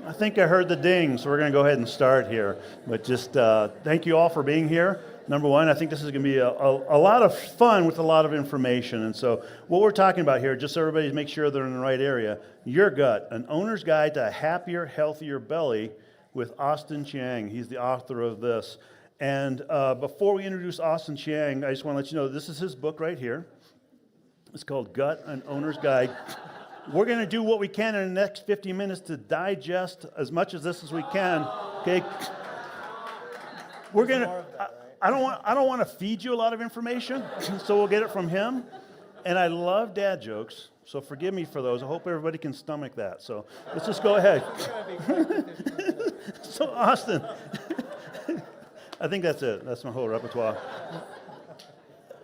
I think I heard the ding, so we're going to go ahead and start here. But just thank you all for being here. Number one, I think this is going to be a lot of fun with a lot of information. And so what we're talking about here, just so everybody makes sure they're in the right area, Your Gut, An Owner's Guide to a Happier, Healthier Belly with Austin Chiang. He's the author of this. And before we introduce Austin Chiang, I just want to let you know this is his book right here. It's called Gut, An Owner's Guide. We're going to do what we can in the next 50 minutes to digest as much of this as we can. Okay. We're going to. I don't want to feed you a lot of information, so we'll get it from him. And I love dad jokes, so forgive me for those. I hope everybody can stomach that. So let's just go ahead. So Austin, I think that's it. That's my whole repertoire.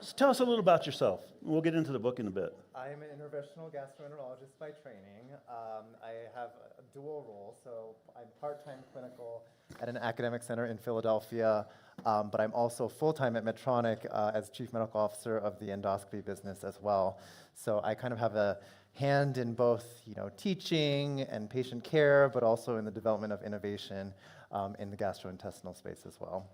So tell us a little about yourself. We'll get into the book in a bit. I'm an interventional gastroenterologist by training. I have a dual role, so I'm part-time clinical at an academic center in Philadelphia, but I'm also full-time at Medtronic as Chief Medical Officer of the endoscopy business as well. So I kind of have a hand in both, teaching and patient care, but also in the development of innovation in the gastrointestinal space as well.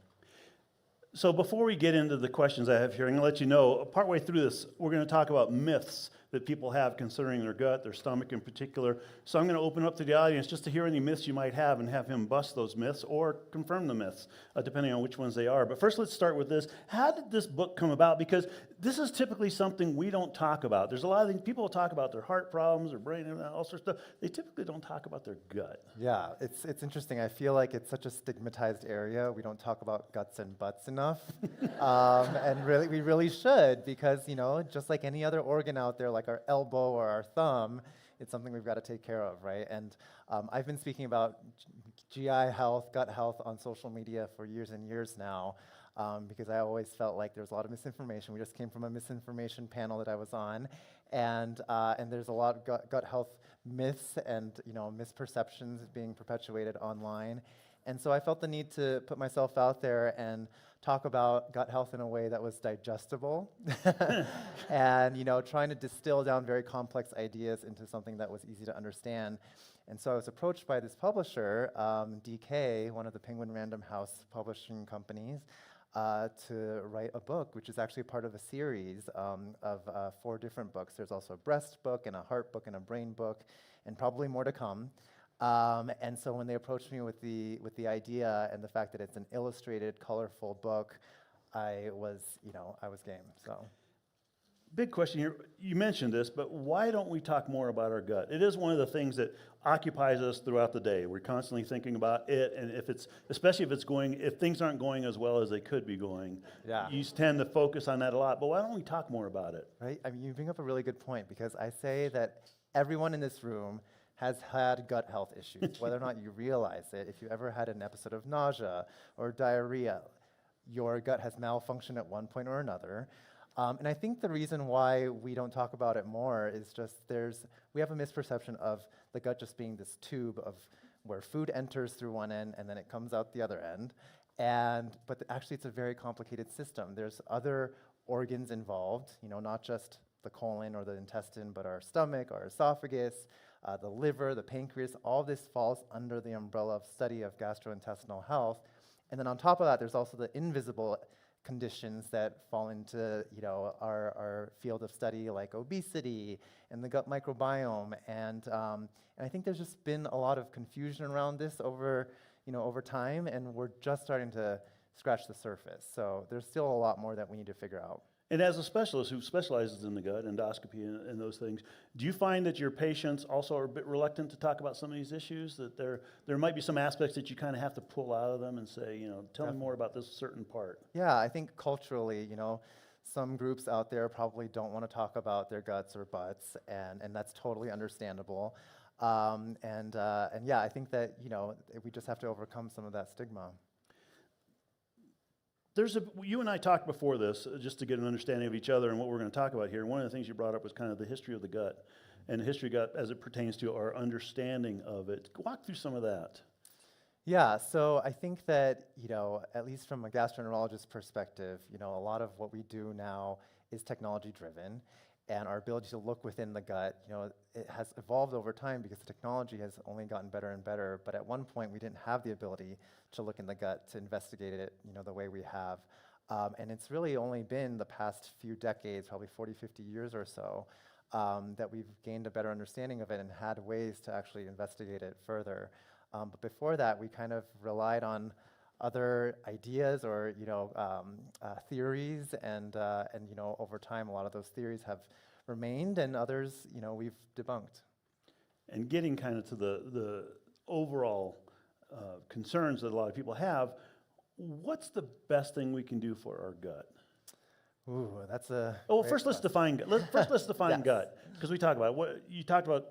So before we get into the questions I have here, I'm going to let you know, partway through this, we're going to talk about myths that people have concerning their gut, their stomach in particular. So I'm going to open up to the audience just to hear any myths you might have and have him bust those myths or confirm the myths, depending on which ones they are. But first, let's start with this. How did this book come about? Because this is typically something we don't talk about. There's a lot of things, people talk about their heart problems, their brain, and all sorts of stuff. They typically don't talk about their gut. Yeah, it's interesting. I feel like it's such a stigmatized area. We don't talk about guts and butts enough. And really, we really should, because, just like any other organ out there, like our elbow or our thumb, it's something we've got to take care of, right? And I've been speaking about GI health, gut health on social media for years and years now, because I always felt like there's a lot of misinformation. We just came from a misinformation panel that I was on, and there's a lot of gut health myths and misperceptions being perpetuated online. And so I felt the need to put myself out there and talk about gut health in a way that was digestible and trying to distill down very complex ideas into something that was easy to understand. And so I was approached by this publisher, DK, one of the Penguin Random House publishing companies, to write a book, which is actually part of a series of 4 different books. There's also a breast book and a heart book and a brain book, and probably more to come. And so when they approached me with the idea and the fact that it's an illustrated, colorful book, I was game. So, big question here. You mentioned this, but why don't we talk more about our gut? It is one of the things that occupies us throughout the day. We're constantly thinking about it, and especially if things aren't going as well as they could be going, you tend to focus on that a lot. But why don't we talk more about it? Right. I mean, you bring up a really good point, because I say that everyone in this room has had gut health issues, whether or not you realize it. If you ever had an episode of nausea or diarrhea, your gut has malfunctioned at one point or another. And I think the reason why we don't talk about it more is just we have a misperception of the gut just being this tube of where food enters through one end and then it comes out the other end. But actually it's a very complicated system. There's other organs involved, not just the colon or the intestine, but our stomach, our esophagus, the liver, the pancreas. All this falls under the umbrella of study of gastrointestinal health. And then on top of that, there's also the invisible conditions that fall into our field of study, like obesity and the gut microbiome. And I think there's just been a lot of confusion around this over time, and we're just starting to scratch the surface. So there's still a lot more that we need to figure out. And as a specialist who specializes in the gut, endoscopy and those things, do you find that your patients also are a bit reluctant to talk about some of these issues, that there might be some aspects that you kind of have to pull out of them and say, tell me more about this certain part? Yeah, I think culturally, some groups out there probably don't want to talk about their guts or butts, and that's totally understandable. And yeah, I think that, we just have to overcome some of that stigma. You and I talked before this, just to get an understanding of each other and what we're going to talk about here. One of the things you brought up was kind of the history of the gut, and the history of gut as it pertains to our understanding of it. Walk through some of that. Yeah, so I think that, at least from a gastroenterologist perspective, a lot of what we do now is technology driven. and our ability to look within the gut, it has evolved over time because the technology has only gotten better and better. But at one point, we didn't have the ability to look in the gut to investigate it, the way we have. And it's really only been the past few decades, probably 40, 50 years or so, that we've gained a better understanding of it and had ways to actually investigate it further. But before that, we kind of relied on other ideas or theories, and over time, a lot of those theories have remained, and others we've debunked. And getting kind of to the overall concerns that a lot of people have, what's the best thing we can do for our gut? Ooh, that's a. Oh, well, first let's define gut. Let's define Yes. gut, because we talk about it. What you talked about,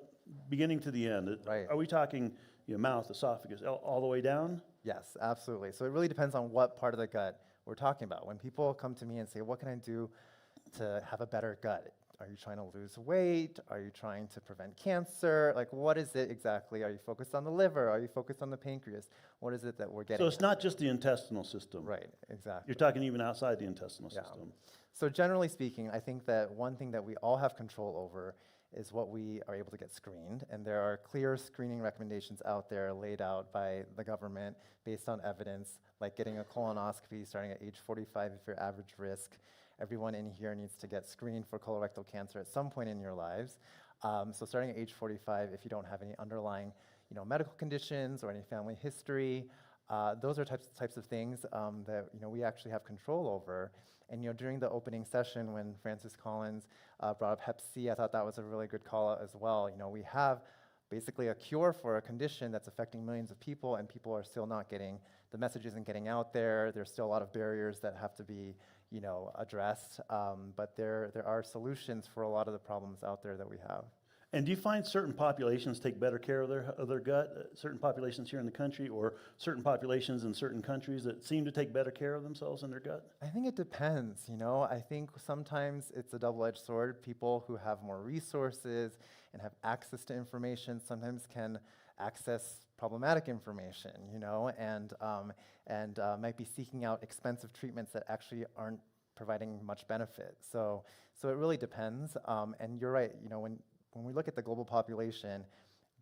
beginning to the end. Right. Are we talking mouth, esophagus, all the way down? Yes, absolutely. So it really depends on what part of the gut we're talking about. When people come to me and say, what can I do to have a better gut? Are you trying to lose weight? Are you trying to prevent cancer? Like, what is it exactly? Are you focused on the liver? Are you focused on the pancreas? What is it that we're getting So it's not just the intestinal system. Right, exactly. You're talking even outside the intestinal Yeah. system. So generally speaking, I think that one thing that we all have control over is what we are able to get screened. And there are clear screening recommendations out there laid out by the government based on evidence, like getting a colonoscopy starting at age 45 if you're average risk. Everyone in here needs to get screened for colorectal cancer at some point in your lives. So starting at age 45, if you don't have any underlying medical conditions or any family history, those are types of things that we actually have control over. And during the opening session when Francis Collins brought up Hep C, I thought that was a really good call out as well. We have basically a cure for a condition that's affecting millions of people, and people are still not getting, the message isn't getting out there. There's still a lot of barriers that have to be addressed, but there are solutions for a lot of the problems out there that we have. And do you find certain populations take better care of their gut? Certain populations here in the country, or certain populations in certain countries that seem to take better care of themselves and their gut? I think it depends, I think sometimes it's a double-edged sword. People who have more resources and have access to information sometimes can access problematic information, and might be seeking out expensive treatments that actually aren't providing much benefit. So it really depends. And you're right, when we look at the global population,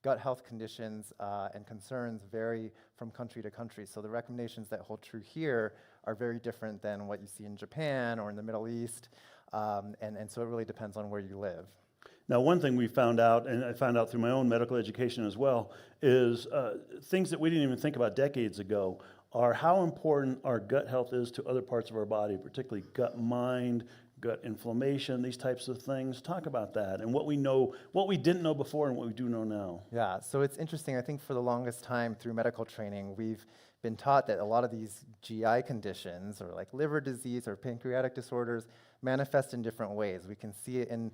gut health conditions and concerns vary from country to country. So the recommendations that hold true here are very different than what you see in Japan or in the Middle East. And so it really depends on where you live. Now, one thing we found out, and I found out through my own medical education as well, is things that we didn't even think about decades ago are how important our gut health is to other parts of our body, particularly gut-mind, gut inflammation, these types of things. Talk about that and what we know, what we didn't know before and what we do know now. Yeah, so it's interesting. I think for the longest time through medical training, we've been taught that a lot of these GI conditions, or like liver disease or pancreatic disorders, manifest in different ways. We can see it in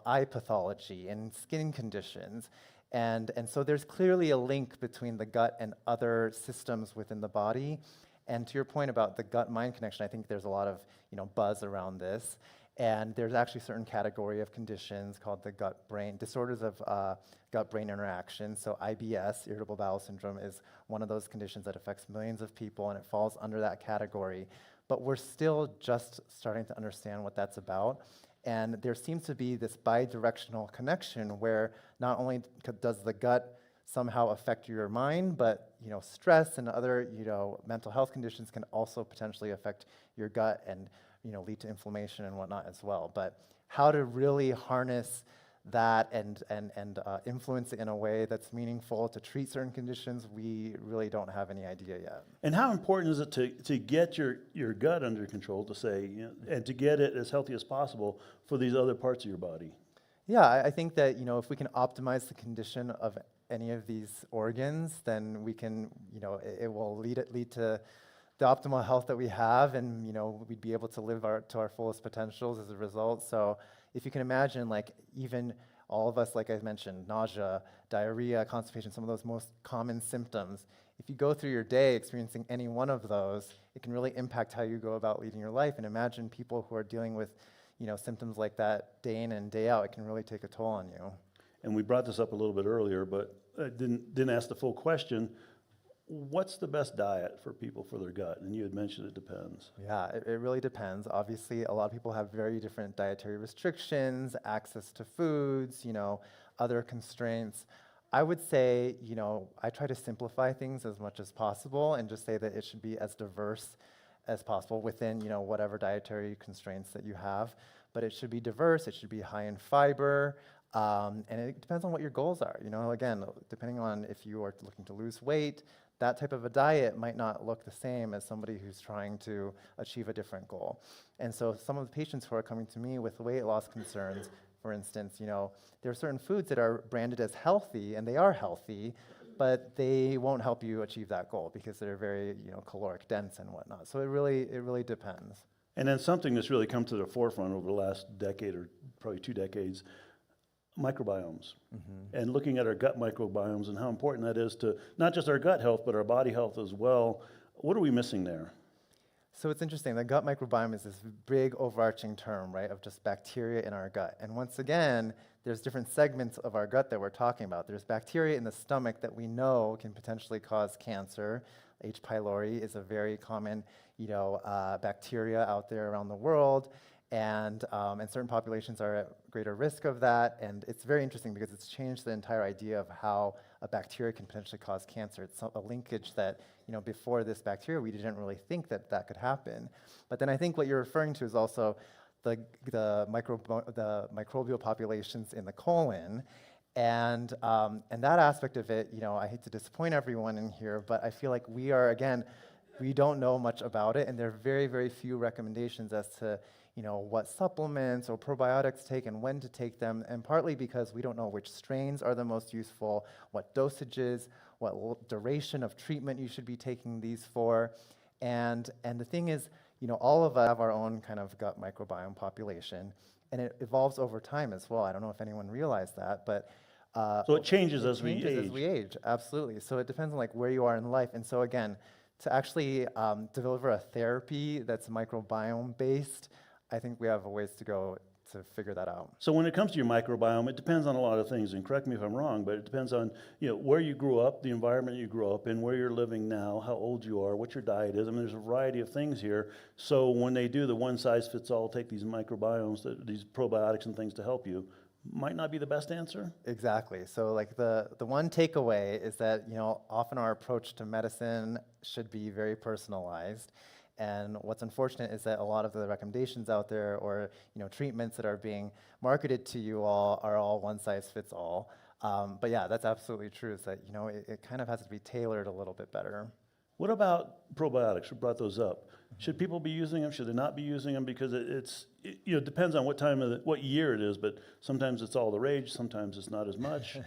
eye pathology and skin conditions. And so there's clearly a link between the gut and other systems within the body. And to your point about the gut-mind connection, I think there's a lot of buzz around this. And there's actually a certain category of conditions called the gut-brain, disorders of gut-brain interaction. So IBS, irritable bowel syndrome, is one of those conditions that affects millions of people, and it falls under that category. But we're still just starting to understand what that's about. And there seems to be this bidirectional connection where not only does the gut somehow affect your mind, but stress and other mental health conditions can also potentially affect your gut and lead to inflammation and whatnot as well. But how to really harness that and influence it in a way that's meaningful to treat certain conditions, we really don't have any idea yet. And how important is it to get your gut under control, to say, and to get it as healthy as possible for these other parts of your body? Yeah, I think that if we can optimize the condition of any of these organs, then we can, it will lead to the optimal health that we have, and we'd be able to live to our fullest potentials as a result. So if you can imagine, like even all of us, like I mentioned, nausea, diarrhea, constipation, some of those most common symptoms, if you go through your day experiencing any one of those, it can really impact how you go about leading your life. And imagine people who are dealing with symptoms like that day in and day out. It can really take a toll on you. And we brought this up a little bit earlier, but didn't ask the full question. what's the best diet for people for their gut? And you had mentioned it depends. Yeah, it really depends. Obviously, a lot of people have very different dietary restrictions, access to foods, other constraints. I would say, I try to simplify things as much as possible and just say that it should be as diverse as possible within, whatever dietary constraints that you have. But it should be diverse, it should be high in fiber, and it depends on what your goals are. Again, depending on if you are looking to lose weight, that type of a diet might not look the same as somebody who's trying to achieve a different goal. And so some of the patients who are coming to me with weight loss concerns, for instance, there are certain foods that are branded as healthy, and they are healthy, but they won't help you achieve that goal because they're very, caloric dense and whatnot. So it really depends. And then something that's really come to the forefront over the last decade or probably 2 decades, microbiomes. And looking at our gut microbiomes and how important that is to not just our gut health, but our body health as well. What are we missing there? So it's interesting, the gut microbiome is this big overarching term, right, of just bacteria in our gut. And once again, there's different segments of our gut that we're talking about. There's bacteria in the stomach that we know can potentially cause cancer. H. pylori is a very common, bacteria out there around the world. And certain populations are at greater risk of that. And it's very interesting because it's changed the entire idea of how a bacteria can potentially cause cancer. It's a linkage that, before this bacteria, we didn't really think that that could happen. But then I think what you're referring to is also the microbial populations in the colon. And that aspect of it, I hate to disappoint everyone in here, but I feel like we don't know much about it, and there are very, very few recommendations as to what supplements or probiotics take and when to take them, and partly because we don't know which strains are the most useful, what dosages, what duration of treatment you should be taking these for. And the thing is, all of us have our own kind of gut microbiome population, and it evolves over time as well. I don't know if anyone realized that, but So it changes as we as we age, absolutely. So it depends on where you are in life. And so again, to actually deliver a therapy that's microbiome based, I think we have a ways to go to figure that out. So when it comes to your microbiome, it depends on a lot of things, and correct me if I'm wrong, but it depends on where you grew up, the environment you grew up in, where you're living now, how old you are, what your diet is. I mean, there's a variety of things here. So when they do the one size fits all, take these microbiomes, these probiotics and things to help you, might not be the best answer. Exactly. So the one takeaway is that often our approach to medicine should be very personalized. And what's unfortunate is that a lot of the recommendations out there or treatments that are being marketed to you all are all one size fits all. But yeah, that's absolutely true. Is that it kind of has to be tailored a little bit better. What about probiotics? We brought those up. Should people be using them? Should they not be using them? Because it depends on what year it is, but sometimes it's all the rage, sometimes it's not as much.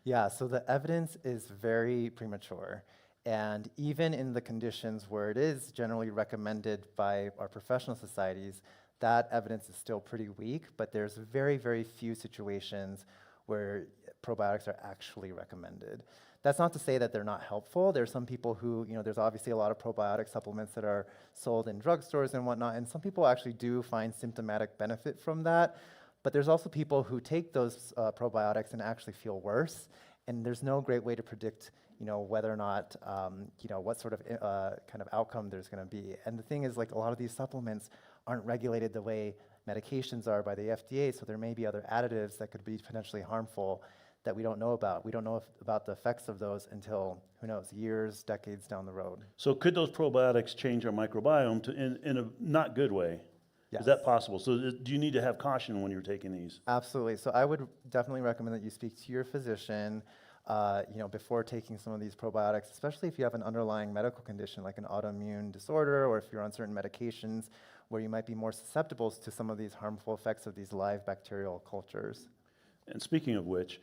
Yeah, so the evidence is very premature. And even in the conditions where it is generally recommended by our professional societies, that evidence is still pretty weak, but there's very, very few situations where probiotics are actually recommended. That's not to say that they're not helpful. There's some people who, there's obviously a lot of probiotic supplements that are sold in drugstores and whatnot, and some people actually do find symptomatic benefit from that. But there's also people who take those probiotics and actually feel worse, and there's no great way to predict whether or not, what sort of kind of outcome there's going to be. And the thing is, a lot of these supplements aren't regulated the way medications are by the FDA, so there may be other additives that could be potentially harmful that we don't know about. We don't know about the effects of those until, who knows, years, decades down the road. So could those probiotics change our microbiome in a not good way? Yes. Is that possible? So do you need to have caution when you're taking these? Absolutely. So I would definitely recommend that you speak to your physician before taking some of these probiotics, especially if you have an underlying medical condition like an autoimmune disorder, or if you're on certain medications where you might be more susceptible to some of these harmful effects of these live bacterial cultures. And speaking of which,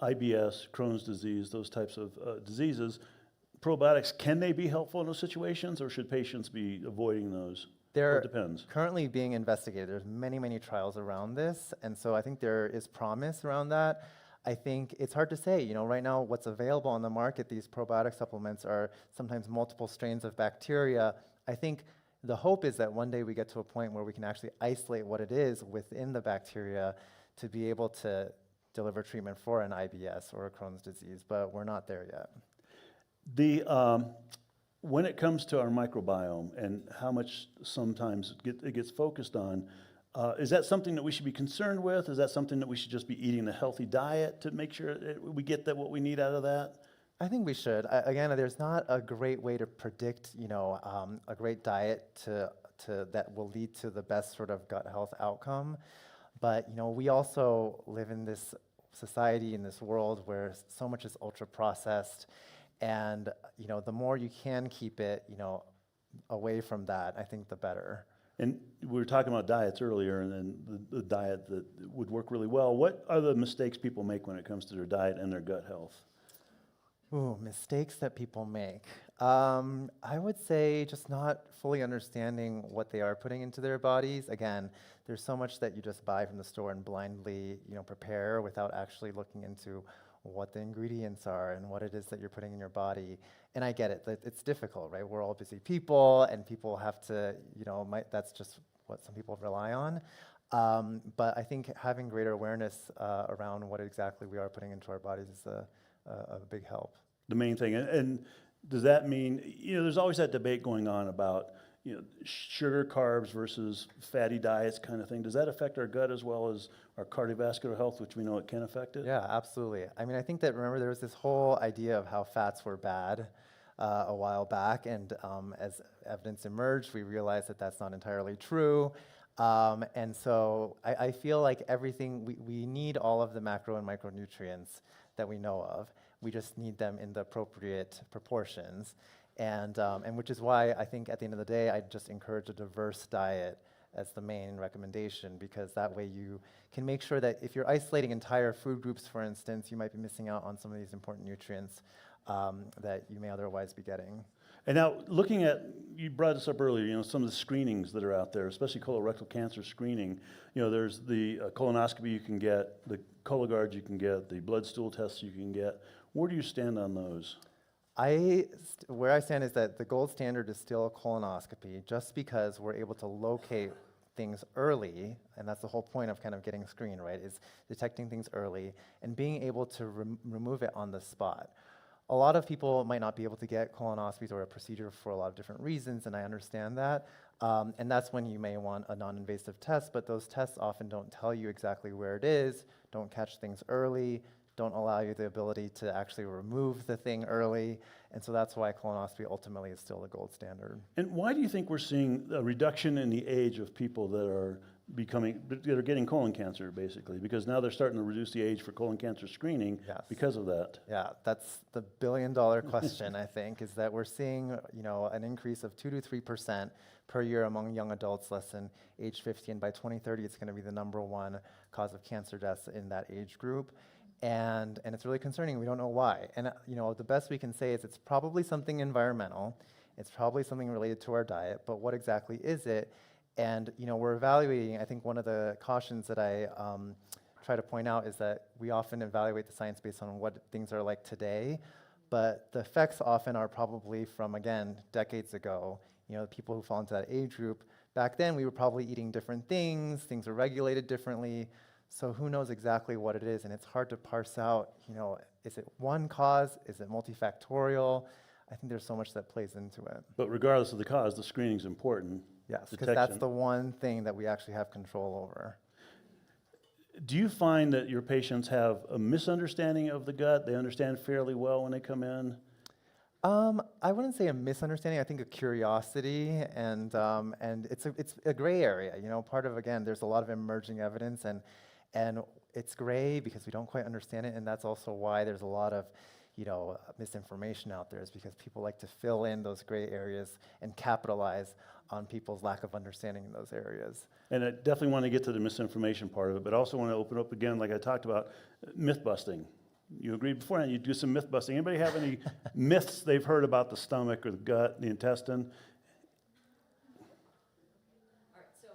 IBS, Crohn's disease, those types of diseases, probiotics, can they be helpful in those situations, or should patients be avoiding those? They're it depends. currently being investigated. There's many, many trials around this, and so I think there is promise around that. I think it's hard to say. Right now what's available on the market, these probiotic supplements are sometimes multiple strains of bacteria. I think the hope is that one day we get to a point where we can actually isolate what it is within the bacteria to be able to deliver treatment for an IBS or a Crohn's disease, but we're not there yet. When it comes to our microbiome and how much sometimes it gets focused on, is that something that we should be concerned with? Is that something that we should just be eating a healthy diet to make sure we get what we need out of that? I think we should. Again, there's not a great way to predict, a great diet that will lead to the best sort of gut health outcome. But, we also live in this society, in this world where so much is ultra processed. And, the more you can keep it, away from that, I think the better. And we were talking about diets earlier, and then the diet that would work really well. What are the mistakes people make when it comes to their diet and their gut health? Ooh, mistakes that people make. I would say just not fully understanding what they are putting into their bodies. Again, there's so much that you just buy from the store and blindly, prepare without actually looking into what the ingredients are and what it is that you're putting in your body. And I get it, it's difficult, right? We're all busy people, and people have to, that's just what some people rely on. But I think having greater awareness around what exactly we are putting into our bodies is a big help. The main thing, and does that mean, there's always that debate going on about, sugar, carbs versus fatty diets kind of thing. Does that affect our gut as well as our cardiovascular health, which we know it can affect it? Yeah, absolutely. I mean, I think that, remember, there was this whole idea of how fats were bad a while back, and as evidence emerged, we realized that that's not entirely true. And so I feel like we need all of the macro and micronutrients that we know of. We just need them in the appropriate proportions. And which is why I think at the end of the day, I just encourage a diverse diet as the main recommendation, because that way you can make sure that if you're isolating entire food groups, for instance, you might be missing out on some of these important nutrients that you may otherwise be getting. And now, looking at, you brought this up earlier, some of the screenings that are out there, especially colorectal cancer screening. There's the colonoscopy you can get, the Cologuard you can get, the blood stool tests you can get. Where do you stand on those? Where I stand is that the gold standard is still a colonoscopy, just because we're able to locate things early, and that's the whole point of kind of getting screened, right, is detecting things early and being able to remove it on the spot. A lot of people might not be able to get colonoscopies or a procedure for a lot of different reasons, and I understand that. And that's when you may want a non-invasive test, but those tests often don't tell you exactly where it is, don't catch things early, don't allow you the ability to actually remove the thing early. And so that's why colonoscopy ultimately is still the gold standard. And why do you think we're seeing a reduction in the age of people that are getting colon cancer, basically? Because now they're starting to reduce the age for colon cancer screening. Yes. Because of that. Yeah, that's the billion-dollar question, I think, is that we're seeing, an increase of 2 to 3% per year among young adults less than age 50. And by 2030, it's going to be the #1 cause of cancer deaths in that age group. And it's really concerning. We don't know why. And the best we can say is it's probably something environmental. It's probably something related to our diet. But what exactly is it? And we're evaluating. I think one of the cautions that I try to point out is that we often evaluate the science based on what things are like today. But the effects often are probably from, again, decades ago. The people who fall into that age group. Back then, we were probably eating different things. Things were regulated differently. So who knows exactly what it is, and it's hard to parse out, is it one cause, is it multifactorial? I think there's so much that plays into it. But regardless of the cause, the screening's important. Yes, because that's the one thing that we actually have control over. Do you find that your patients have a misunderstanding of the gut? They understand fairly well when they come in? I wouldn't say a misunderstanding. I think a curiosity, and it's a gray area. Part of, again, there's a lot of emerging evidence, and it's gray because we don't quite understand it, and that's also why there's a lot of misinformation out there, is because people like to fill in those gray areas and capitalize on people's lack of understanding in those areas. And I definitely want to get to the misinformation part of it, but I also want to open up again, like I talked about, myth busting. You agreed beforehand you'd do some myth busting. Anybody have any myths they've heard about the stomach or the gut, the intestine? All right, so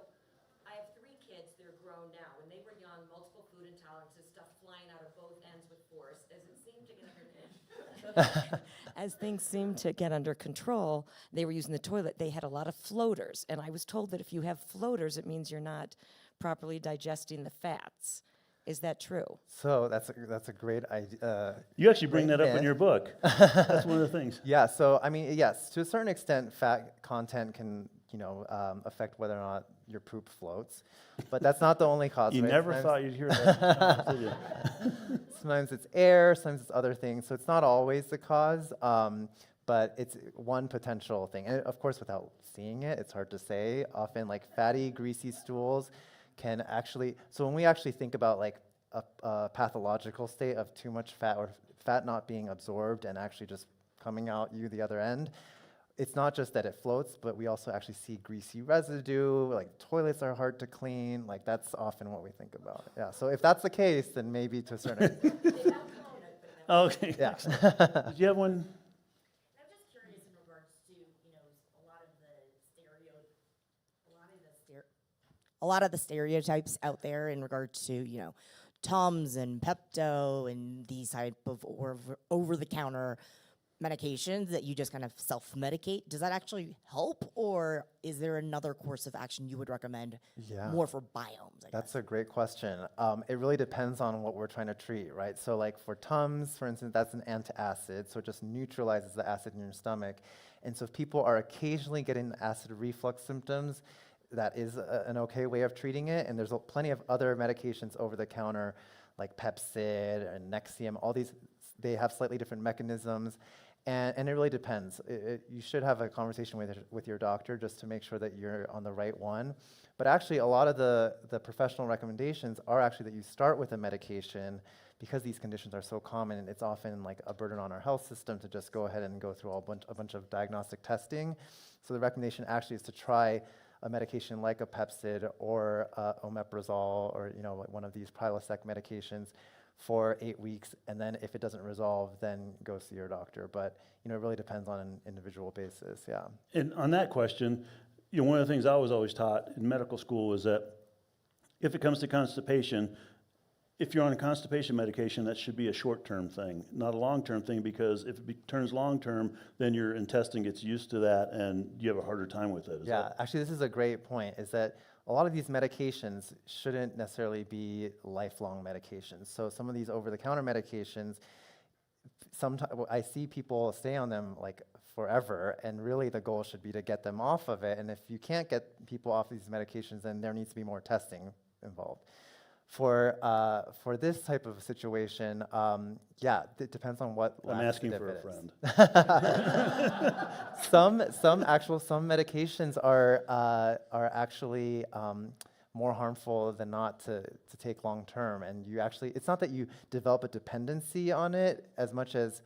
I have 3 kids. They're grown now. When they were young, multiple food intolerances, stuff flying out of both ends with force. As things seemed to get under control, they were using the toilet. They had a lot of floaters, and I was told that if you have floaters, it means you're not properly digesting the fats. Is that true? So that's a great idea. You actually bring that up in your book. That's one of the things. Yeah, so I mean, yes, to a certain extent, fat content can, affect whether or not your poop floats, but that's not the only cause. You right? never Sometimes- thought you'd hear that, did you? Sometimes it's air, sometimes it's other things, so it's not always the cause, but it's one potential thing. And of course, without seeing it, it's hard to say. Often, like fatty, greasy stools can actually, so when we actually think about like a pathological state of too much fat or fat not being absorbed and actually just coming out you the other end, it's not just that it floats, but we also actually see greasy residue, like toilets are hard to clean, like that's often what we think about. Yeah, so if that's the case, then maybe to a certain extent. Okay. Yeah. Did you have one? I'm just curious in regards to, a lot of the stereotypes out there in regards to, Tums and Pepto and these type of over-the-counter medications that you just kind of self-medicate. Does that actually help, or is there another course of action you would recommend more for biomes? That's a great question. It really depends on what we're trying to treat, right? So like for Tums, for instance, that's an antacid, so it just neutralizes the acid in your stomach. And so if people are occasionally getting acid reflux symptoms, that is an okay way of treating it. And there's plenty of other medications over the counter, like Pepcid and Nexium, all these, they have slightly different mechanisms. And it really depends. You should have a conversation with your doctor just to make sure that you're on the right one. But actually, a lot of the professional recommendations are actually that you start with a medication because these conditions are so common, and it's often like a burden on our health system to just go ahead and go through a bunch of diagnostic testing. So the recommendation actually is to try a medication like a Pepcid or omeprazole or like one of these Prilosec medications for 8 weeks, and then if it doesn't resolve, then go see your doctor. But it really depends on an individual basis. Yeah. And on that question, one of the things I was always taught in medical school is that if it comes to constipation, if you're on a constipation medication, that should be a short-term thing, not a long-term thing, because if it turns long-term, then your intestine gets used to that and you have a harder time with it. Actually, this is a great point, is that a lot of these medications shouldn't necessarily be lifelong medications. So some of these over-the-counter medications, sometimes I see people stay on them like forever, and really the goal should be to get them off of it. And if you can't get people off these medications, then there needs to be more testing involved. For this type of situation, it depends on what. I'm asking for a friend. Some medications are actually more harmful than not to take long term, and it's not that you develop a dependency on it as much as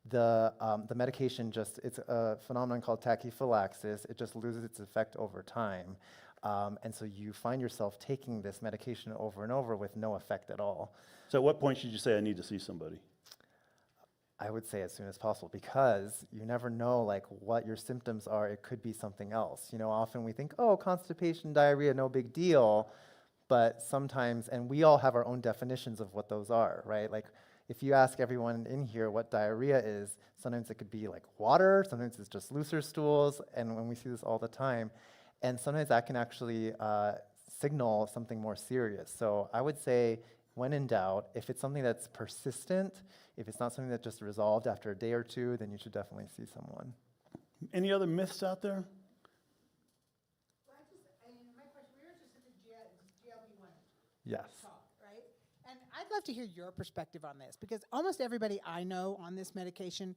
the medication it's a phenomenon called tachyphylaxis. It just loses its effect over time. And so you find yourself taking this medication over and over with no effect at all. So at what point should you say, I need to see somebody? I would say as soon as possible, because you never know like what your symptoms are. It could be something else. Often we think, oh, constipation, diarrhea, no big deal. But sometimes, and we all have our own definitions of what those are, right? Like if you ask everyone in here what diarrhea is, sometimes it could be like water, sometimes it's just looser stools, and when we see this all the time. And sometimes that can actually signal something more serious. So I would say, when in doubt, if it's something that's persistent, if it's not something that just resolved after a day or two, then you should definitely see someone. Any other myths out there? My question, we were just at the GLP-1 Yes. talk, right? And I'd love to hear your perspective on this, because almost everybody I know on this medication,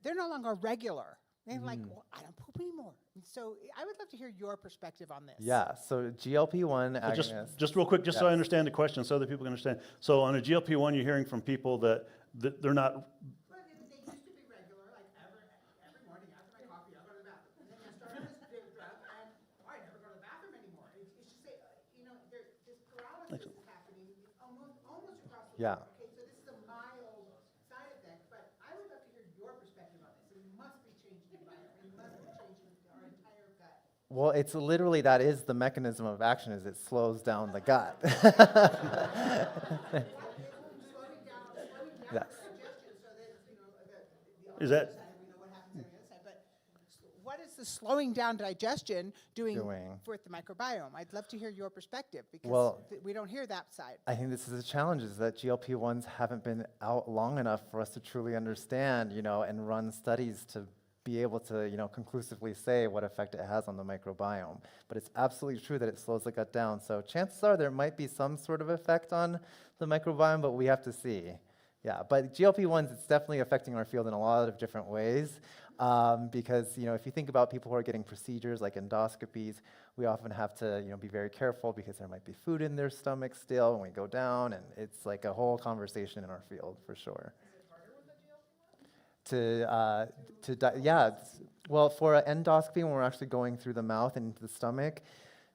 they're no longer regular. They're like, well, I don't poop anymore. And so I would love to hear your perspective on this. Yeah, so GLP-1 agonists. Just real quick, so I understand the question, so other people can understand. So on a GLP-1, you're hearing from people that they're not. Well, they used to be regular, like every morning after my coffee, I'll go to the bathroom. And then I started this big drug, and I never go to the bathroom anymore. It's just that, this paralysis is happening almost across the Yeah. board. Okay, so this is a mild side effect, but I would love to hear your perspective on this. We must be changing the environment. We must be changing our entire gut. Well, it's literally, that is the mechanism of action, is it slows down the gut. Yes. Digestion, so that, the Is that- other side, we know what happens on the other side, but what is the the slowing down digestion doing Doing. for the microbiome? I'd love to hear your perspective because Well, we don't hear that side. I think this is a challenge, is that GLP-1s haven't been out long enough for us to truly understand, and run studies to be able to, conclusively say what effect it has on the microbiome. But it's absolutely true that it slows the gut down. So chances are there might be some sort of effect on the microbiome, but we have to see. Yeah, but GLP-1s, it's definitely affecting our field in a lot of different ways. Because, if you think about people who are getting procedures like endoscopies, we often have to, be very careful because there might be food in their stomach still when we go down, and it's like a whole conversation in our field for sure. Well, for an endoscopy, when we're actually going through the mouth and into the stomach,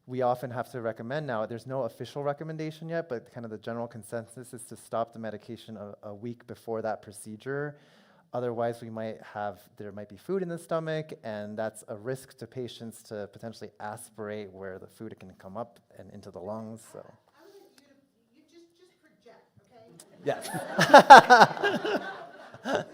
we often have to recommend now, there's no official recommendation yet, but kind of the general consensus is to stop the medication a week before that procedure. Otherwise, there might be food in the stomach, and that's a risk to patients to potentially aspirate where the food can come up and into the lungs, so. I would like you to Yes. project, okay?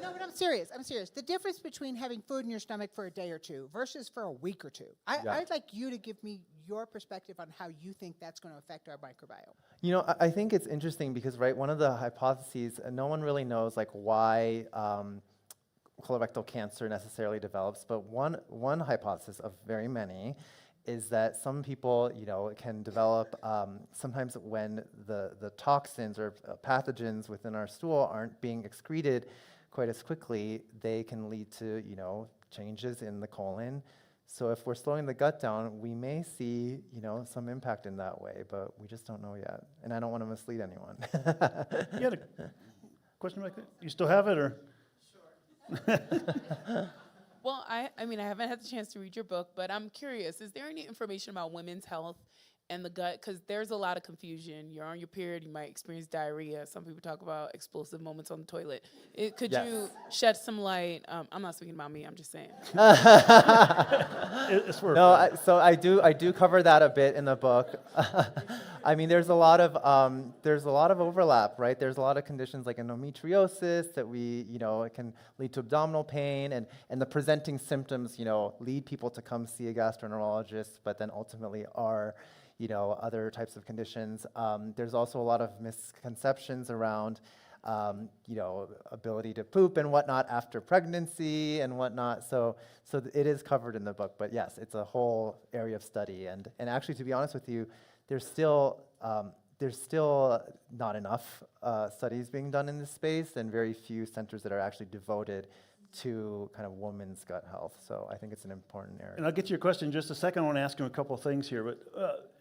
No, but I'm serious. The difference between having food in your stomach for a day or two versus for a week or two. I'd like you to give me your perspective on how you think that's going to affect our microbiome. I think it's interesting because, right, one of the hypotheses, no one really knows why colorectal cancer necessarily develops, but one hypothesis of very many is that some people, can develop sometimes when the toxins or pathogens within our stool aren't being excreted quite as quickly, they can lead to, changes in the colon. So if we're slowing the gut down, we may see, some impact in that way, but we just don't know yet. And I don't want to mislead anyone. You had a question like that? You still have it, or? Well, I haven't had the chance to read your book, but I'm curious, is there any information about women's health and the gut? Because there's a lot of confusion. You're on your period, you might experience diarrhea. Some people talk about explosive moments on the toilet. Could Yes. you shed some light? I'm not speaking about me, I'm just saying. It's for So I do cover that a bit in the book. There's a lot of overlap, right? There's a lot of conditions like endometriosis that it can lead to abdominal pain, and the presenting symptoms, lead people to come see a gastroenterologist, but then ultimately are, other types of conditions. There's also a lot of misconceptions around, ability to poop and whatnot after pregnancy and whatnot. So it is covered in the book, but yes, it's a whole area of study. And actually, to be honest with you, there's still not enough studies being done in this space, and very few centers that are actually devoted to kind of women's gut health. So I think it's an important area. And I'll get to your question in just a second. I want to ask you a couple of things here, but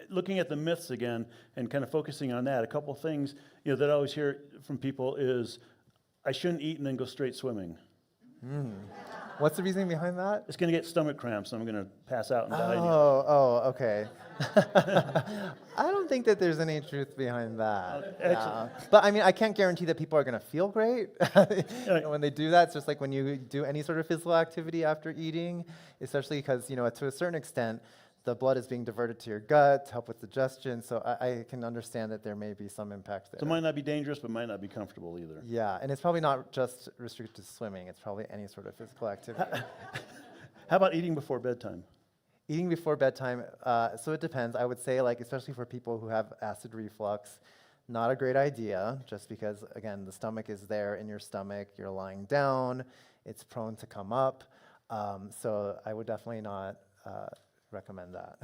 looking at the myths again and kind of focusing on that, a couple of things that I always hear from people is, I shouldn't eat and then go straight swimming. What's the reasoning behind that? It's going to get stomach cramps, and I'm going to pass out and die. Okay. I don't think that there's any truth behind that. Excellent. But I can't guarantee that people are going to feel great when they do that. It's just like when you do any sort of physical activity after eating, especially because, to a certain extent, the blood is being diverted to your gut to help with digestion. So I can understand that there may be some impact there. So it might not be dangerous, but might not be comfortable either. Yeah, and it's probably not just restricted to swimming. It's probably any sort of physical activity. How about eating before bedtime? Eating before bedtime, so it depends. I would say, especially for people who have acid reflux, not a great idea, just because, again, the stomach is there in your stomach. You're lying down. It's prone to come up. So I would definitely not recommend that.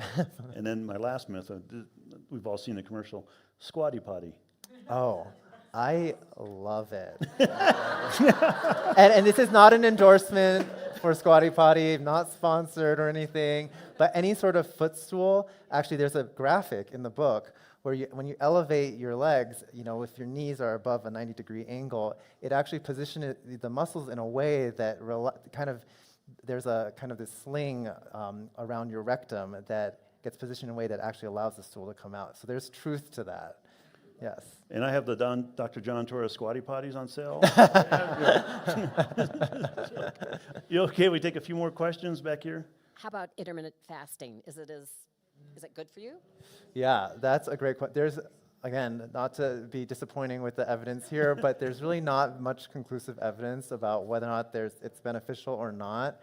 And then my last myth, we've all seen the commercial, squatty potty. Oh, I love it. and this is not an endorsement for Squatty Potty, not sponsored or anything, but any sort of footstool. Actually, there's a graphic in the book where when you elevate your legs, if your knees are above a 90-degree angle, it actually positions the muscles in a way that there's a kind of this sling around your rectum that gets positioned in a way that actually allows the stool to come out. So there's truth to that. Yes. And I have the Dr. John Torres Squatty Potties on sale. You okay? We take a few more questions back here. How about intermittent fasting? Is it good for you? Yeah, that's a great question. There's, again, not to be disappointing with the evidence here, but there's really not much conclusive evidence about whether or not it's beneficial or not.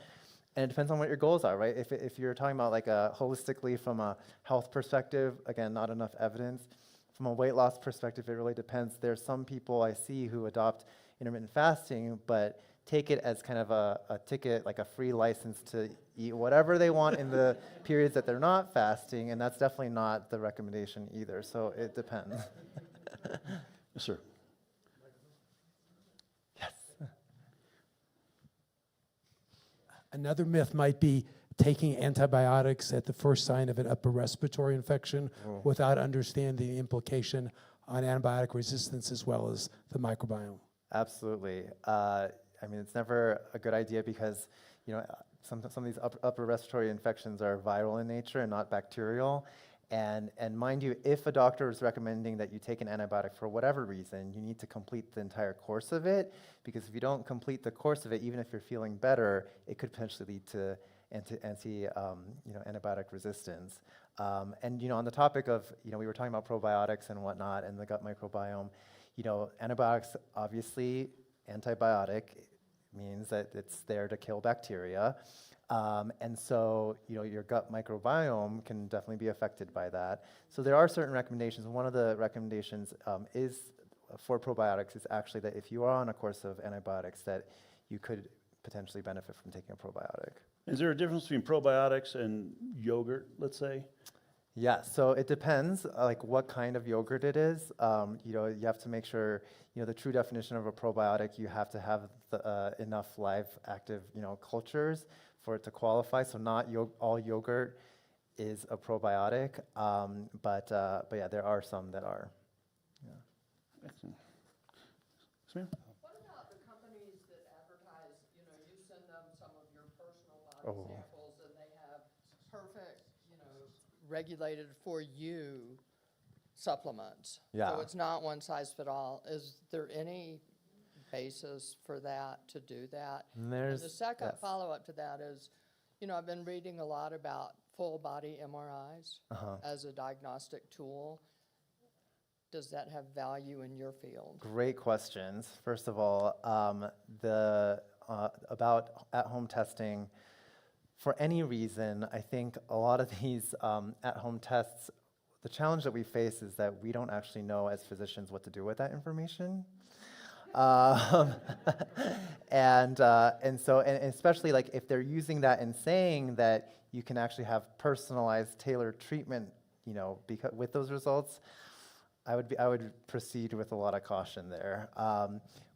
And it depends on what your goals are, right? If you're talking about like holistically from a health perspective, again, not enough evidence. From a weight loss perspective, it really depends. There's some people I see who adopt intermittent fasting, but take it as kind of a ticket, like a free license to eat whatever they want in the periods that they're not fasting, and that's definitely not the recommendation either, so it depends. Yes, sir. Yes. Another myth might be taking antibiotics at the first sign of an upper respiratory infection without understanding the implication on antibiotic resistance as well as the microbiome. Absolutely. I mean, it's never a good idea because, you know, some of these upper respiratory infections are viral in nature and not bacterial. And mind you, if a doctor is recommending that you take an antibiotic for whatever reason, you need to complete the entire course of it, because if you don't complete the course of it, even if you're feeling better, it could potentially lead to antibiotic resistance. And on the topic of, we were talking about probiotics and whatnot and the gut microbiome. Antibiotics, obviously, antibiotic means that it's there to kill bacteria. And so, your gut microbiome can definitely be affected by that. So there are certain recommendations. One of the recommendations is for probiotics is actually that if you are on a course of antibiotics, that you could potentially benefit from taking a probiotic. Is there a difference between probiotics and yogurt, let's say? Yeah, so it depends, like what kind of yogurt it is. You have to make sure, the true definition of a probiotic, you have to have enough live, active, cultures for it to qualify. So not all yogurt is a probiotic, but yeah, there are some that are. Yeah. Excellent. Yes, ma'am? What about the companies that advertise, you send them some of your personal body samples and they have perfect, regulated for you supplements? Yeah. So it's not one size fit all. Is there any basis for that, to do that? And the second yes. follow-up to that is, I've been reading a lot about full body MRIs as a diagnostic tool. Does that have value in your field? Great questions. First of all, about at-home testing. For any reason, I think a lot of these at-home tests, the challenge that we face is that we don't actually know as physicians what to do with that information. And especially like if they're using that and saying that you can actually have personalized, tailored treatment, because with those results, I would proceed with a lot of caution there.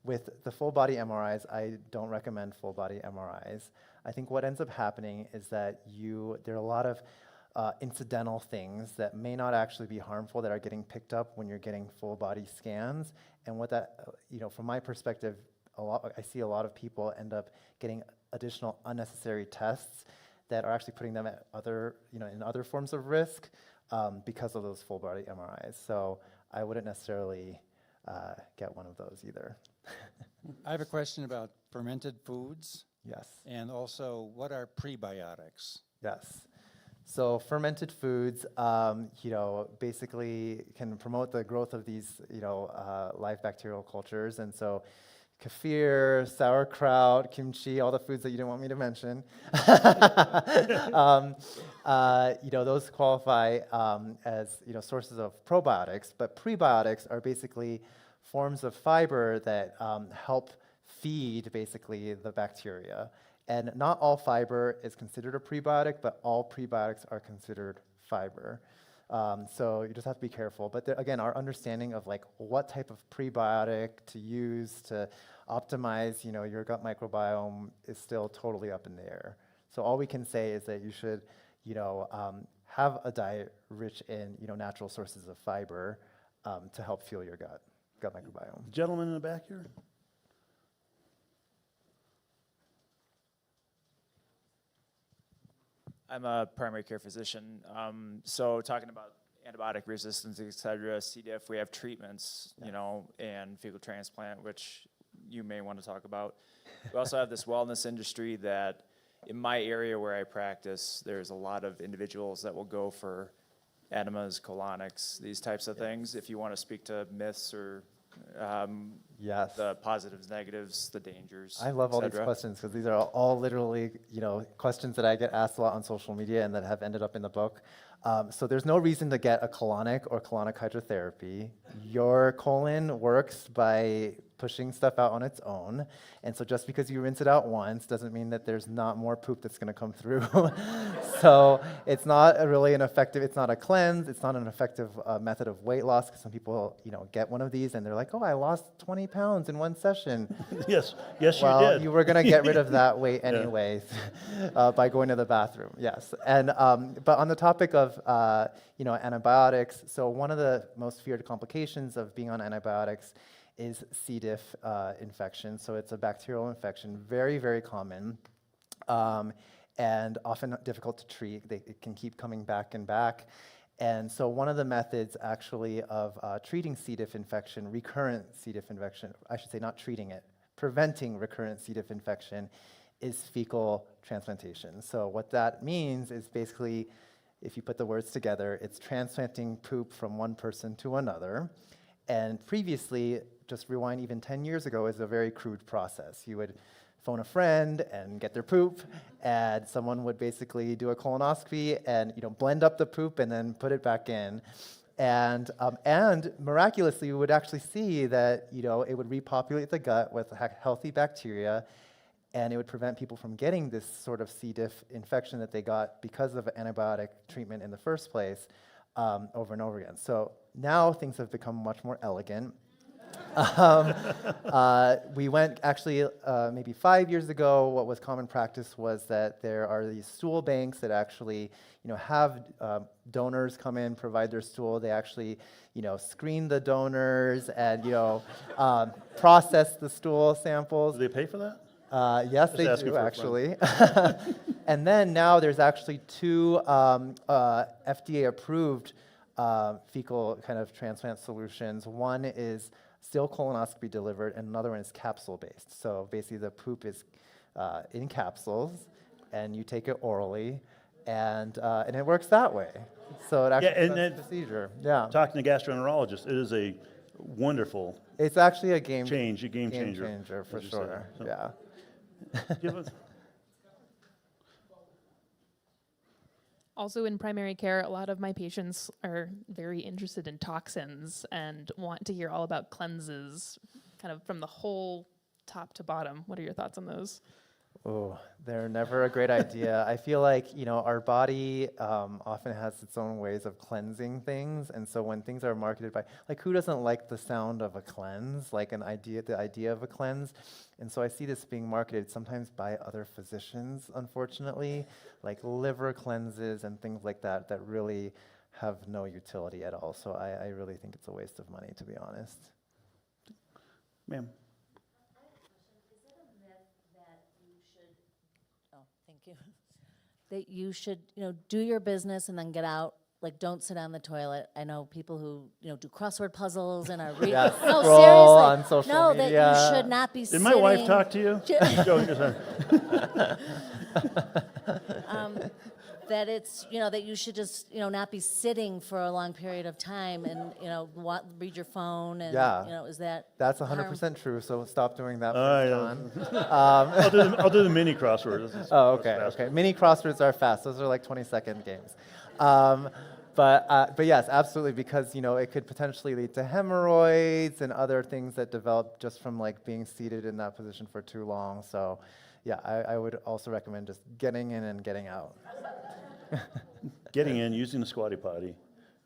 With the full body MRIs, I don't recommend full body MRIs. I think what ends up happening is that there are a lot of incidental things that may not actually be harmful that are getting picked up when you're getting full body scans. And what that, from my perspective, I see a lot of people end up getting additional unnecessary tests that are actually putting them at in other forms of risk because of those full body MRIs. So I wouldn't necessarily get one of those either. I have a question about fermented foods. Yes. And also, what are prebiotics? Yes. So fermented foods, basically can promote the growth of these, live bacterial cultures. And so kefir, sauerkraut, kimchi, all the foods that you didn't want me to mention, those qualify as, sources of probiotics. But prebiotics are basically forms of fiber that help feed, basically, the bacteria. And not all fiber is considered a prebiotic, but all prebiotics are considered fiber. So you just have to be careful. But again, our understanding of like what type of prebiotic to use to optimize, your gut microbiome is still totally up in the air. So all we can say is that you should, have a diet rich in, natural sources of fiber to help fuel your gut microbiome. Gentleman in the back here? I'm a primary care physician. So talking about antibiotic resistance, et cetera, C. diff, we have treatments, and fecal transplant, which you may want to talk about. We also have this wellness industry that in my area where I practice, there's a lot of individuals that will go for enemas, colonics, these types of things. If you want to speak to myths or Yes. The positives, negatives, the dangers. I love et all these cetera. questions because these are all literally, questions that I get asked a lot on social media and that have ended up in the book. So there's no reason to get a colonic or colonic hydrotherapy. Your colon works by pushing stuff out on its own. And so just because you rinse it out once doesn't mean that there's not more poop that's going to come through. So it's not it's not a cleanse, it's not an effective method of weight loss, because some people, get one of these and they're like, oh, I lost 20 pounds in one session. Yes, Well, you did. you were going to get rid of that weight anyways by going to the bathroom, yes. And but on the topic of antibiotics, so one of the most feared complications of being on antibiotics is C. diff infection. So it's a bacterial infection, very, very common, and often difficult to treat. It can keep coming back and back. And so one of the methods actually of treating C. diff infection, recurrent C. diff infection, I should say not treating it, preventing recurrent C. diff infection, is fecal transplantation. So what that means is basically, if you put the words together, it's transplanting poop from one person to another. And previously, just rewind even 10 years ago, is a very crude process. You would phone a friend and get their poop, and someone would basically do a colonoscopy and blend up the poop and then put it back in. And miraculously, we would actually see that it would repopulate the gut with healthy bacteria, and it would prevent people from getting this sort of C. diff infection that they got because of antibiotic treatment in the first place over and over again. So now things have become much more elegant. We went actually maybe 5 years ago. What was common practice was that there are these stool banks that actually have donors come in, provide their stool. They actually screen the donors and process the stool samples. Do they pay for that? Yes, Just they asking do, for a actually. And then now there's actually 2 FDA-approved fecal kind of transplant solutions. One is still colonoscopy delivered, and another one is capsule-based. So basically the poop is in capsules, and you take it orally, and it works that way. So it actually prevents the procedure. Yeah. Talking to gastroenterologists, it is a wonderful It's actually a game changer. for as you sure. said. So, Yeah. give us- Also in primary care, a lot of my patients are very interested in toxins and want to hear all about cleanses, kind of from the whole top to bottom. What are your thoughts on those? Oh, they're never a great idea. I feel like, our body often has its own ways of cleansing things. And so when things are marketed by, who doesn't like the sound of a cleanse, the idea of a cleanse? And so I see this being marketed sometimes by other physicians, unfortunately, like liver cleanses and things like that, that really have no utility at all. So I really think it's a waste of money, to be honest. Ma'am. Thank you. That you should, do your business and then get out. Don't sit on the toilet. I know people who, do crossword puzzles and are reading. Yes, No, scroll seriously. on social no, media. that you should not be Did sitting. my wife talk to you? Go ahead. That it's, that you should just, not be sitting for a long period of time and, read your phone and, Yeah. Is that That's harm- 100% true, so stop doing that, Oh, please, yeah. John. I'll do the mini crossword. Oh, okay. Mini crosswords are fast. Those are like 20-second games. But yes, absolutely, because it could potentially lead to hemorrhoids and other things that develop just from being seated in that position for too long. So, yeah, I would also recommend just getting in and getting out. Getting in, using the squatty potty.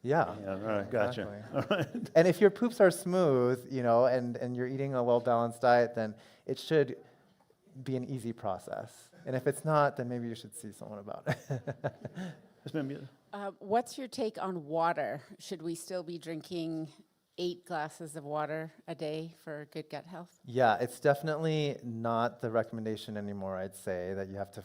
Yeah. Yeah, all right, gotcha. Exactly. All right. And if your poops are smooth, and you're eating a well-balanced diet, then it should be an easy process. And if it's not, then maybe you should see someone about it. Yes, ma'am. What's your take on water? Should we still be drinking 8 glasses of water a day for good gut health? Yeah, it's definitely not the recommendation anymore, I'd say, that you have to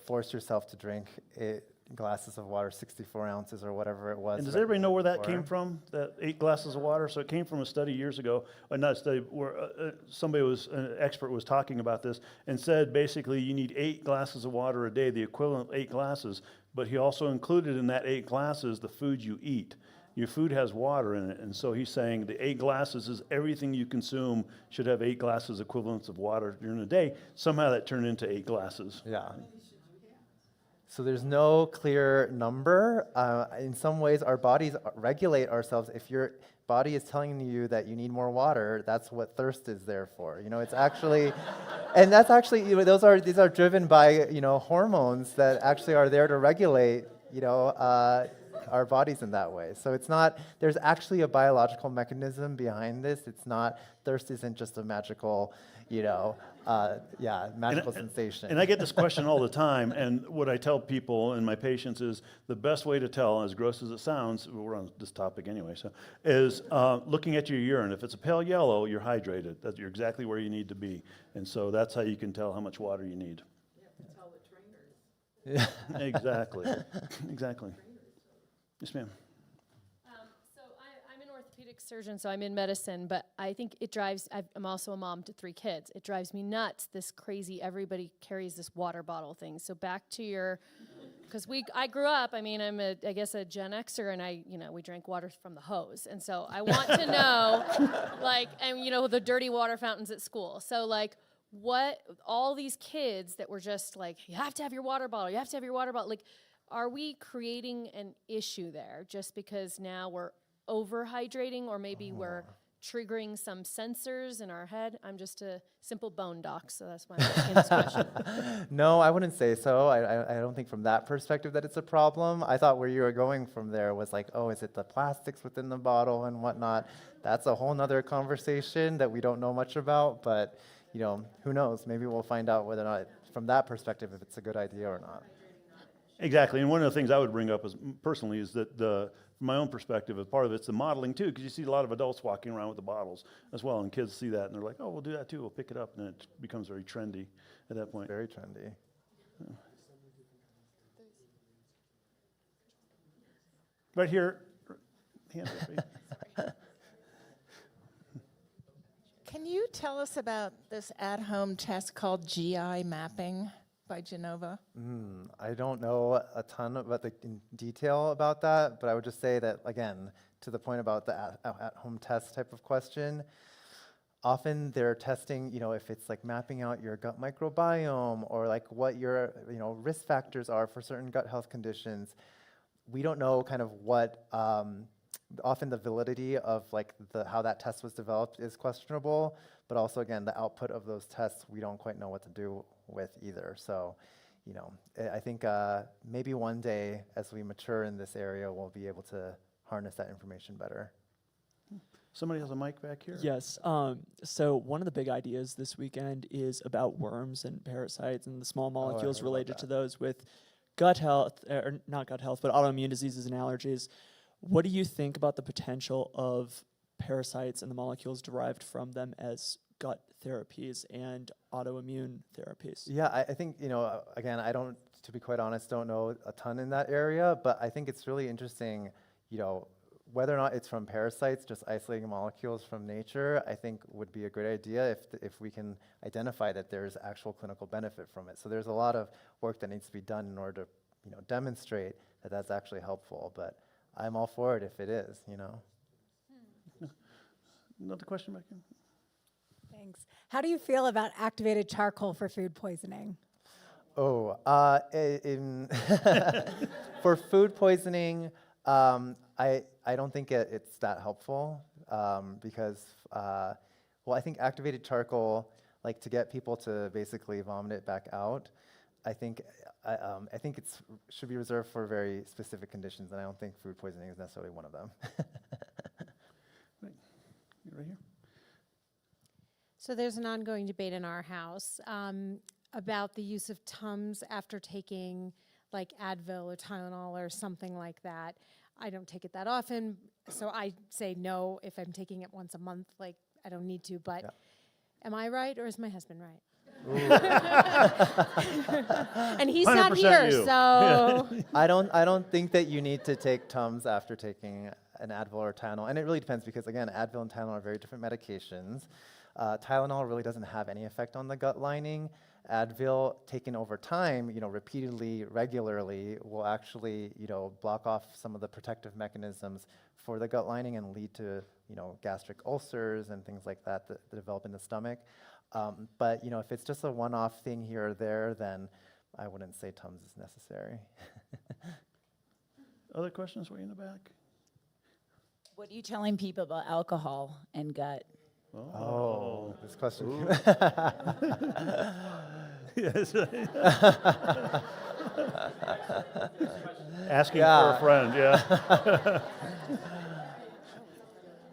force yourself to drink 8 glasses of water, 64 ounces or whatever it was. And does everybody know where that before. came from, that 8 glasses of water? So it came from a study years ago, not a study, where an expert was talking about this and said basically you need 8 glasses of water a day, the equivalent of 8 glasses, but he also included in that 8 glasses the food you eat. your food has water in it. And so he's saying the 8 glasses is everything you consume should have 8 glasses equivalents of water during the day. Somehow that turned into 8 glasses. Yeah. So there's no clear number. In some ways, our bodies regulate ourselves. If your body is telling you that you need more water, that's what thirst is there for. You know, it's actually, and that's actually, you know, these are driven by, you know, hormones that actually are there to regulate, you know, our bodies in that way. So it's not, there's actually a biological mechanism behind this. It's not, thirst isn't just a magical, you know, magical sensation. And I get this question all the time, and what I tell people and my patients is the best way to tell, as gross as it sounds, we're on this topic anyway, so, is looking at your urine. If it's a pale yellow, you're hydrated. You're exactly where you need to be. And so that's how you can tell how much water you need. You have to tell the trainers. Yeah. Exactly. Exactly. Yes, ma'am. So I'm an orthopedic surgeon, so I'm in medicine, but I think it drives, I'm also a mom to 3 kids. It drives me nuts, this crazy, everybody carries this water bottle thing. So back to your, because I grew up, I mean, I'm I guess a Gen Xer, and we drank water from the hose. And so I want to know, like, and the dirty water fountains at school. So like, what, all these kids that were just like, you have to have your water bottle, you have to have your water bottle, like, are we creating an issue there just because now we're overhydrating, or maybe we're triggering some sensors in our head? I'm just a simple bone doc, so that's why I'm asking this question. No, I wouldn't say so. I don't think from that perspective that it's a problem. I thought where you were going from there was like, oh, is it the plastics within the bottle and whatnot? That's a whole nother conversation that we don't know much about, but who knows? Maybe we'll find out whether or not, from that perspective, if it's a good idea or not. Exactly, and one of the things I would bring up personally is that from my own perspective, as part of it's the modeling too, because you see a lot of adults walking around with the bottles as well, and kids see that and they're like, oh, we'll do that too, we'll pick it up, and it becomes very trendy at that point. Very trendy. Yeah. Right here, hand up, right? Can you tell us about this at-home test called GI mapping by Genova? I don't know a ton about in detail about that, but I would just say that, again, to the point about the at-home test type of question, often they're testing, if it's like mapping out your gut microbiome or like what your, risk factors are for certain gut health conditions. We don't know kind of what, often the validity of like how that test was developed is questionable, but also, again, the output of those tests, we don't quite know what to do with either. So, I think maybe one day as we mature in this area, we'll be able to harness that information better. Somebody has a mic back here? Yes. So one of the big ideas this weekend is about worms and parasites and the small molecules related to those with gut health, or not gut health, but autoimmune diseases and allergies. What do you think about the potential of parasites and the molecules derived from them as gut therapies and autoimmune therapies? Yeah, I think, again, I don't, to be quite honest, don't know a ton in that area, but I think it's really interesting, whether or not it's from parasites, just isolating molecules from nature, I think would be a great idea if we can identify that there's actual clinical benefit from it. So there's a lot of work that needs to be done in order to, demonstrate that that's actually helpful, but I'm all for it if it is, Another question back here? Thanks. How do you feel about activated charcoal for food poisoning? Oh, for food poisoning, I don't think it's that helpful because, I think activated charcoal, like to get people to basically vomit it back out, I think it should be reserved for very specific conditions, and I don't think food poisoning is necessarily one of them. Right here. So there's an ongoing debate in our house about the use of Tums after taking like Advil or Tylenol or something like that. I don't take it that often, so I say no if I'm taking it once a month, like I don't need to, but am I right or is my husband right? And he's not here, you. so. I don't think that you need to take Tums after taking an Advil or Tylenol, and it really depends because, again, Advil and Tylenol are very different medications. Tylenol really doesn't have any effect on the gut lining. Advil, taken over time, repeatedly, regularly, will actually, block off some of the protective mechanisms for the gut lining and lead to, gastric ulcers and things like that that develop in the stomach. But, if it's just a one-off thing here or there, then I wouldn't say Tums is necessary. Other questions way in the back? What are you telling people about alcohol and gut? Oh, this question. Yes. Asking for a friend, yeah.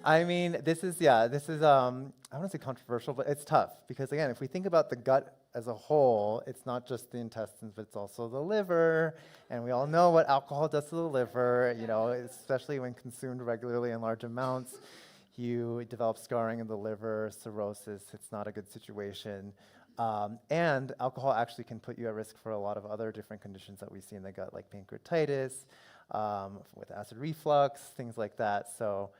I mean, this is, I don't want to say controversial, but it's tough because, again, if we think about the gut as a whole, it's not just the intestines, but it's also the liver, and we all know what alcohol does to the liver, especially when consumed regularly in large amounts. You develop scarring in the liver, cirrhosis, it's not a good situation. And alcohol actually can put you at risk for a lot of other different conditions that we see in the gut, like pancreatitis, with acid reflux, things like that. So,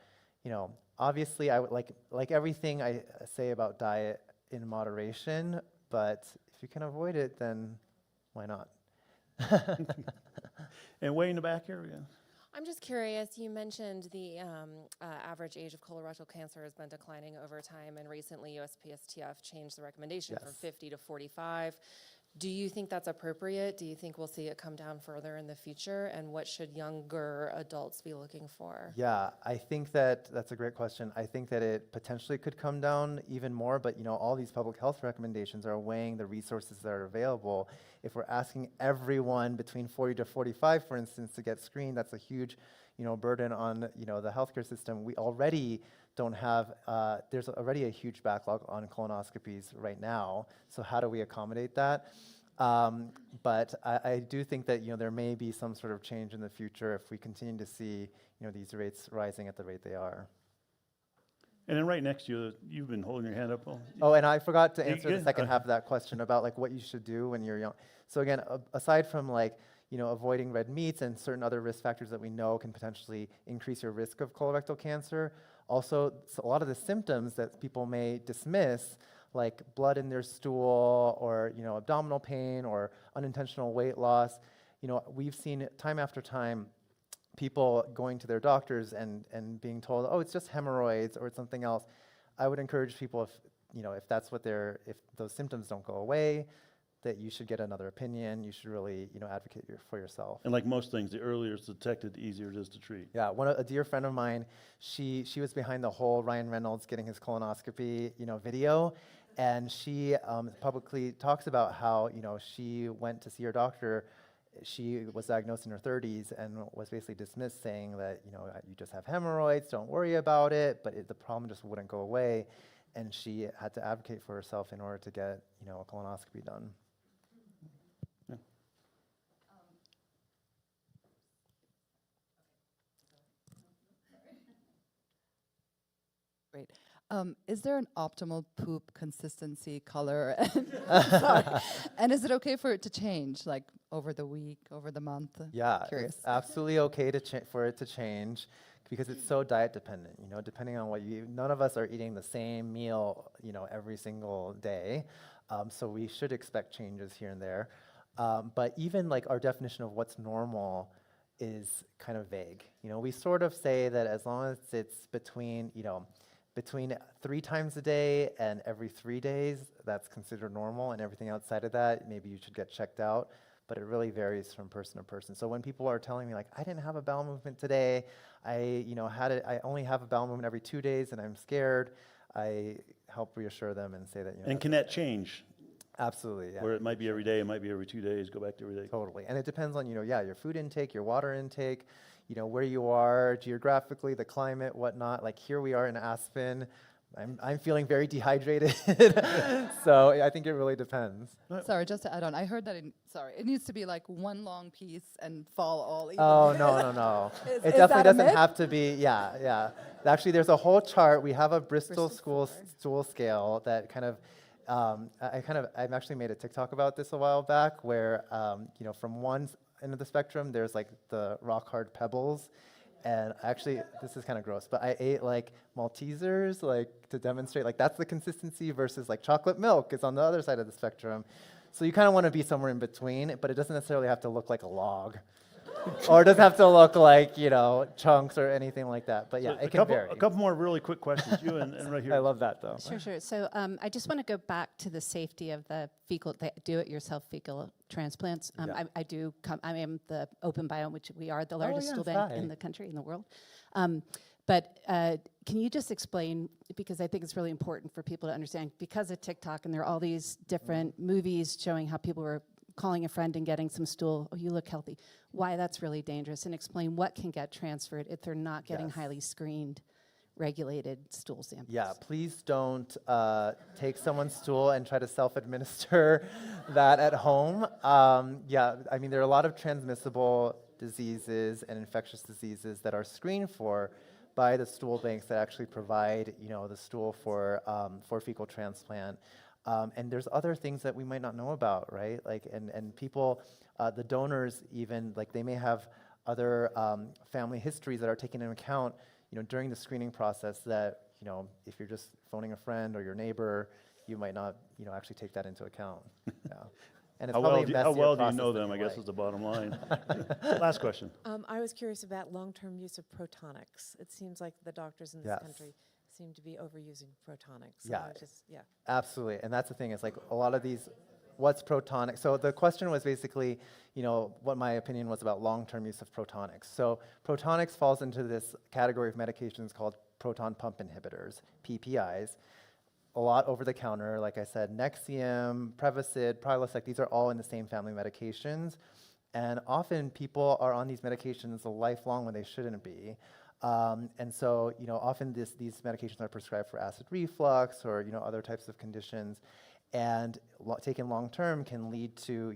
obviously, I would like everything I say about diet in moderation, but if you can avoid it, then why not? And way in the back here again. I'm just curious, you mentioned the average age of colorectal cancer has been declining over time, and recently USPSTF changed the recommendation from 50 to 45. Do you think that's appropriate? Do you think we'll see it come down further in the future? And what should younger adults be looking for? Yeah, I think that's a great question. I think that it potentially could come down even more, but all these public health recommendations are weighing the resources that are available. If we're asking everyone between 40 to 45, for instance, to get screened, that's a huge burden on the healthcare system. We already don't have, there's already a huge backlog on colonoscopies right now, so how do we accommodate that? But I do think that there may be some sort of change in the future if we continue to see these rates rising at the rate they are. And then right next to you, you've been holding your hand up. Oh, and I forgot to answer the second half of that question about what you should do when you're young. So again, aside from avoiding red meats and certain other risk factors that we know can potentially increase your risk of colorectal cancer, also a lot of the symptoms that people may dismiss, like blood in their stool or abdominal pain or unintentional weight loss, we've seen time after time people going to their doctors and being told, oh, it's just hemorrhoids or it's something else. I would encourage people, if that's what if those symptoms don't go away, that you should get another opinion. You should really, advocate for yourself. And like most things, the earlier it's detected, the easier it is to treat. Yeah, a dear friend of mine, she was behind the whole Ryan Reynolds getting his colonoscopy, video, and she publicly talks about how, she went to see her doctor. She was diagnosed in her 30s and was basically dismissed, saying that, you just have hemorrhoids, don't worry about it, but the problem just wouldn't go away. And she had to advocate for herself in order to get, a colonoscopy done. Great. Is there an optimal poop consistency, color? Sorry. And is it okay for it to change, like over the week, over the month? Yeah, Curious. it's absolutely okay for it to change because it's so diet dependent. Depending on what none of us are eating the same meal, every single day. So we should expect changes here and there. But even our definition of what's normal is kind of vague. We sort of say that as long as it's between 3 times a day and every 3 days, that's considered normal, and everything outside of that, maybe you should get checked out, but it really varies from person to person. So when people are telling me I didn't have a bowel movement today, I only have a bowel movement every 2 days and I'm scared, I help reassure them and say that, And can that change? Absolutely, yeah. Where it might be every day, it might be every 2 days, go back to every day. Totally, and it depends on, your food intake, your water intake, where you are geographically, the climate, whatnot. Like here we are in Aspen. I'm feeling very dehydrated. So I think it really depends. Sorry, just to add on, I heard that it needs to be one long piece and fall all even. Oh, no. It definitely doesn't have to be, yeah. Actually, there's a whole chart. We have a Bristol stool scale that kind of, I've actually made a TikTok about this a while back where, from one end of the spectrum, there's the rock hard pebbles, And actually, this is kind of gross, but I ate like Maltesers, like to demonstrate, like that's the consistency versus like chocolate milk is on the other side of the spectrum. So you kind of want to be somewhere in between, but it doesn't necessarily have to look like a log. Or it doesn't have to look like, chunks or anything like that. But yeah, it can vary. A couple more really quick questions. You and right here. I love that though. Sure. So I just want to go back to the safety of the do-it-yourself fecal transplants. Yeah. I am the Open Biome, which we are the largest stool yes, bank hi. in the country, in the world. But can you just explain, because I think it's really important for people to understand, because of TikTok and there are all these different movies showing how people were calling a friend and getting some stool, oh, you look healthy, why that's really dangerous, and explain what can get transferred if they're not getting highly screened, regulated stool samples. Yeah, please don't take someone's stool and try to self-administer that at home. I mean, there are a lot of transmissible diseases and infectious diseases that are screened for by the stool banks that actually provide, the stool for fecal transplant. And there's other things that we might not know about, right? Like, and people, the donors even, like they may have other family histories that are taken into account, during the screening process that, if you're just phoning a friend or your neighbor, you might not, actually take that into account. Yeah. And it's How well do you know them, I guess, is the bottom line. Last question. I was curious about long-term use of protonics. It seems like the doctors in this country seem to be overusing protonics. So Absolutely. And that's the thing, is like a lot of these, what's protonic? So the question was basically, what my opinion was about long-term use of protonics. So protonics falls into this category of medications called proton pump inhibitors, PPIs. A lot over the counter, like I said, Nexium, Prevacid, Prilosec, these are all in the same family medications. And often people are on these medications lifelong when they shouldn't be. And so, often these medications are prescribed for acid reflux or, other types of conditions. And taken long term can lead to,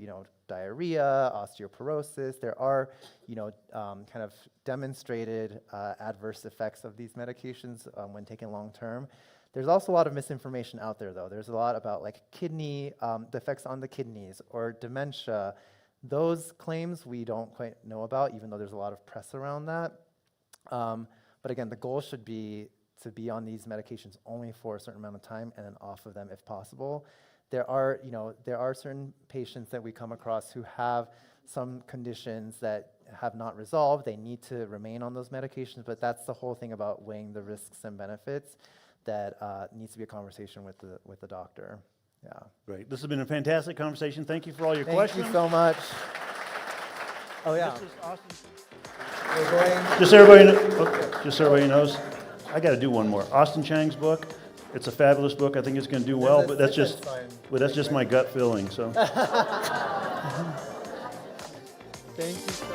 diarrhea, osteoporosis. There are, kind of demonstrated adverse effects of these medications when taken long term. There's also a lot of misinformation out there, though. There's a lot about like kidney, the effects on the kidneys or dementia. Those claims we don't quite know about, even though there's a lot of press around that. But again, the goal should be to be on these medications only for a certain amount of time and then off of them if possible. There are certain patients that we come across who have some conditions that have not resolved. They need to remain on those medications, but that's the whole thing about weighing the risks and benefits. That needs to be a conversation with the doctor. Yeah. Great. This has been a fantastic conversation. Thank you for all your questions. Thank you so much. Oh yeah. This is Austin. We're going. Just so everybody knows, I got to do one more. Austin Chang's book. It's a fabulous book. I think it's going to do well, but that's just my gut feeling. So. Thank you so much.